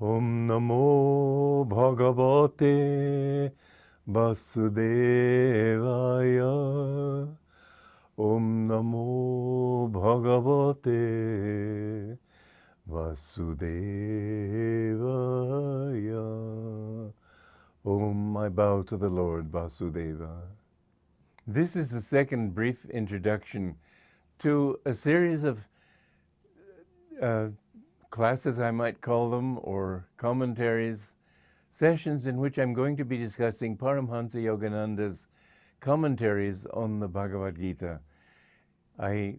Om Namo Bhagavate Vasudevaya. Om Namo Bhagavate Vasudevaya. Om, I bow to the Lord Vasudeva. This is the second brief introduction to a series of classes, I might call them, or commentaries, sessions in which I'm going to be discussing Paramhansa Yogananda's commentaries on the Bhagavad Gita. I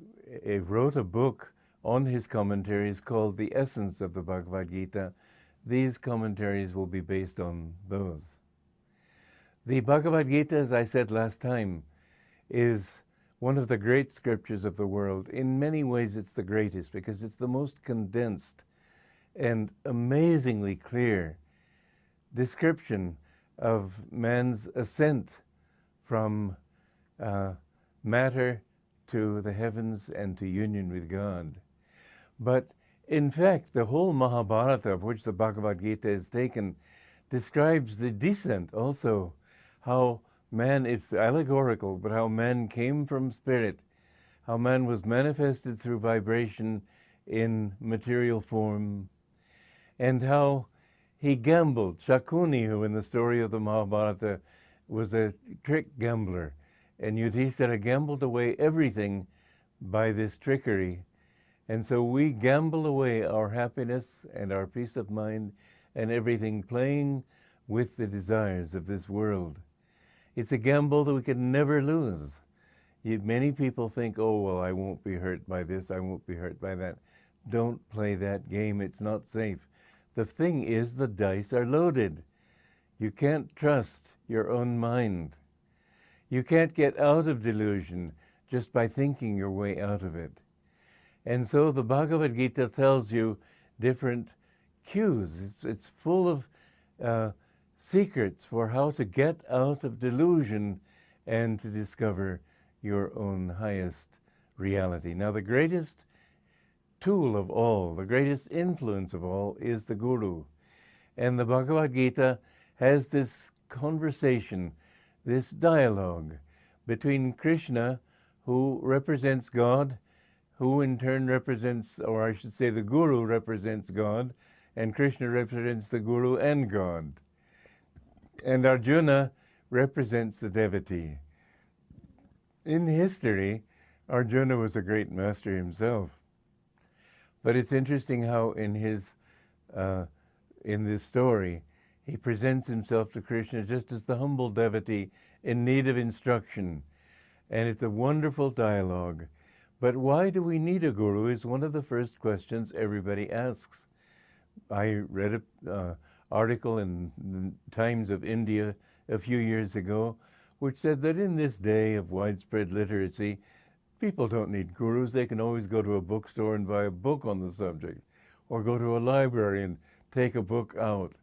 wrote a book on his commentaries called The Essence of the Bhagavad Gita. These commentaries will be based on those. The Bhagavad Gita, as I said last time, is one of the great scriptures of the world. In many ways, it's the greatest because it's the most condensed and amazingly clear description of man's ascent from matter to the heavens and to union with God. But in fact, the whole Mahabharata, of which the Bhagavad Gita is taken, describes the descent also, how man is allegorical, but how man came from spirit, how man was manifested through vibration in material form, and how he gambled. Shakuni, who in the story of the Mahabharata was a trick gambler, and Yudhishthira gambled away everything by this trickery. And so we gamble away our happiness and our peace of mind and everything, playing with the desires of this world. It's a gamble that we can never lose. Many people think, oh, well, I won't be hurt by this, I won't be hurt by that. Don't play that game, it's not safe. The thing is, the dice are loaded. You can't trust your own mind. You can't get out of delusion just by thinking your way out of it. And so the Bhagavad Gita tells you different cues. It's full of secrets for how to get out of delusion and to discover your own highest reality. Now, the greatest tool of all, the greatest influence of all, is the Guru. And the Bhagavad Gita has this conversation, this dialogue between Krishna, who represents God, who in turn represents, or I should say the Guru represents God, and Krishna represents the Guru and God. And Arjuna represents the devotee. In history, Arjuna was a great master himself. But it's interesting how in this story, he presents himself to Krishna just as the humble devotee in need of instruction. And it's a wonderful dialogue. But why do we need a guru is one of the first questions everybody asks. I read an article in the Times of India a few years ago, which said that in this day of widespread literacy, people don't need gurus. They can always go to a bookstore and buy a book on the subject, or go to a library and take a book out.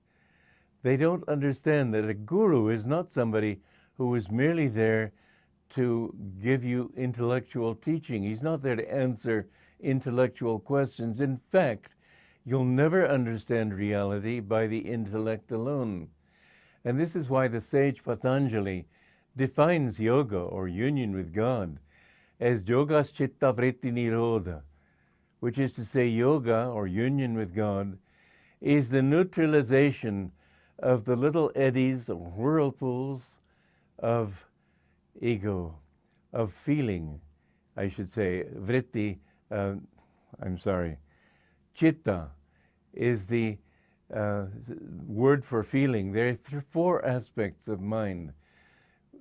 They don't understand that a guru is not somebody who is merely there to give you intellectual teaching. He's not there to answer intellectual questions. In fact, you'll never understand reality by the intellect alone. And this is why the sage Patanjali defines yoga, or union with God, as yogas chitta vritti nirodha, which is to say yoga, or union with God, is the neutralization of the little eddies or whirlpools of ego, of feeling, I should say. Vritti, chitta is the word for feeling. There are four aspects of mind.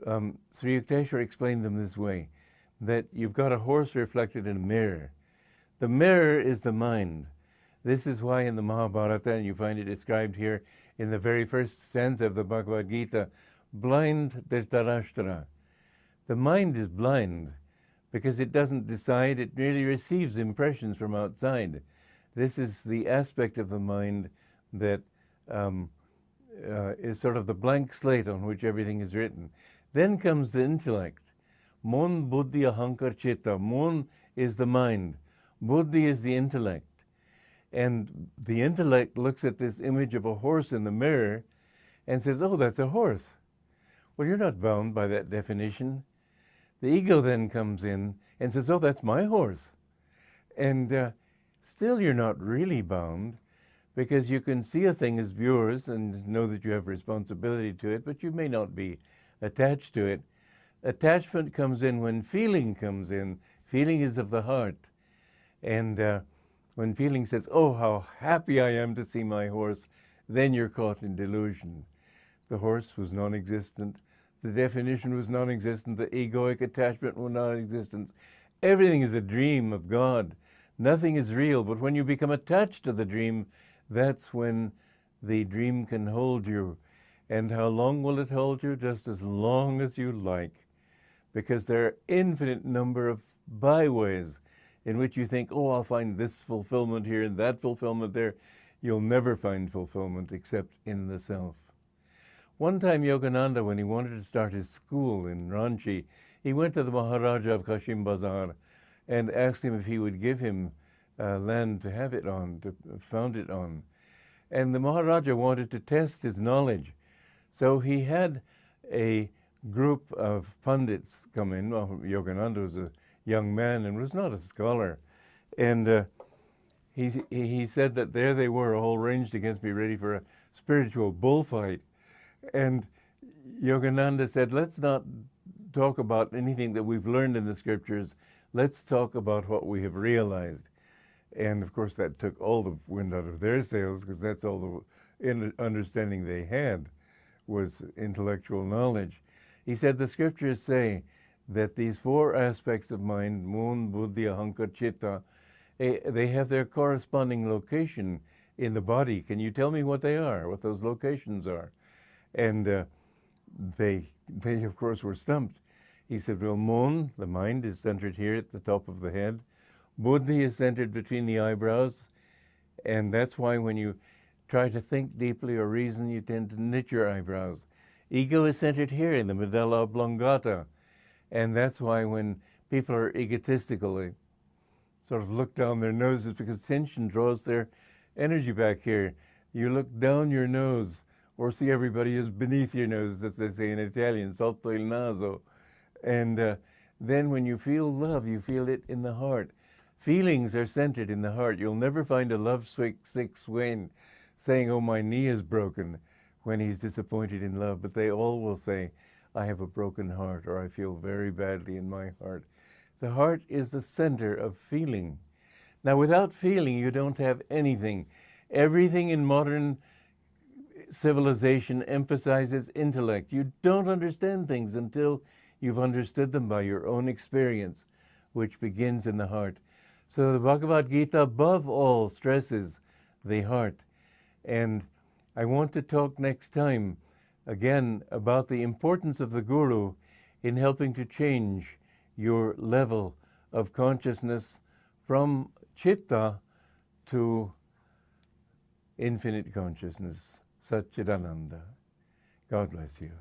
Sri Yukteswar explained them this way, that you've got a horse reflected in a mirror. The mirror is the mind. This is why in the Mahabharata, and you find it described here in the very first stanza of the Bhagavad Gita, blind Dhritarashtra. The mind is blind because it doesn't decide, it merely receives impressions from outside. This is the aspect of the mind that is sort of the blank slate on which everything is written. Then comes the intellect. Mon, buddhi, ahankar, chitta. Mon is the mind. Buddhi is the intellect. And the intellect looks at this image of a horse in the mirror and says, oh, that's a horse. Well, you're not bound by that definition. The ego then comes in and says, oh, that's my horse. And still you're not really bound, because you can see a thing as yours and know that you have responsibility to it, but you may not be attached to it. Attachment comes in when feeling comes in. Feeling is of the heart. And when feeling says, oh, how happy I am to see my horse, then you're caught in delusion. The horse was non-existent. The definition was non-existent. The egoic attachment was non-existent. Everything is a dream of God. Nothing is real. But when you become attached to the dream, that's when the dream can hold you. And how long will it hold you? Just as long as you like. Because there are infinite number of byways in which you think, oh, I'll find this fulfillment here and that fulfillment there. You'll never find fulfillment except in the self. One time Yogananda, when he wanted to start his school in Ranchi, he went to the Maharaja of Kashim Bazar and asked him if he would give him land to have it on, to found it on. And the Maharaja wanted to test his knowledge. So he had a group of pundits come in. Well, Yogananda was a young man and was not a scholar. And he said that there they were, all ranged against me, ready for a spiritual bullfight. And Yogananda said, let's not talk about anything that we've learned in the scriptures. Let's talk about what we have realized. And of course, that took all the wind out of their sails, because that's all the understanding they had was intellectual knowledge. He said the scriptures say that these four aspects of mind, Mon, Buddhi, Ahankara, Chitta, they have their corresponding location in the body. Can you tell me what they are, what those locations are? And they of course were stumped. He said, well, Mon, the mind, is centered here at the top of the head. Buddhi is centered between the eyebrows. And that's why when you try to think deeply or reason, you tend to knit your eyebrows. Ego is centered here in the medulla oblongata. And that's why when people are egotistical, they sort of look down their noses, because tension draws their energy back here. You look down your nose, or see everybody is beneath your nose, as they say in Italian, sotto il naso. And then when you feel love, you feel it in the heart. Feelings are centered in the heart. You'll never find a love-sick swain saying, oh, my knee is broken, when he's disappointed in love. But they all will say, I have a broken heart, or I feel very badly in my heart. The heart is the center of feeling. Now, without feeling, you don't have anything. Everything in modern civilization emphasizes intellect. You don't understand things until you've understood them by your own experience, which begins in the heart. So the Bhagavad Gita, above all, stresses the heart. And I want to talk next time, again, about the importance of the Guru in helping to change your level of consciousness from Chitta to infinite consciousness, Satchidananda. God bless you.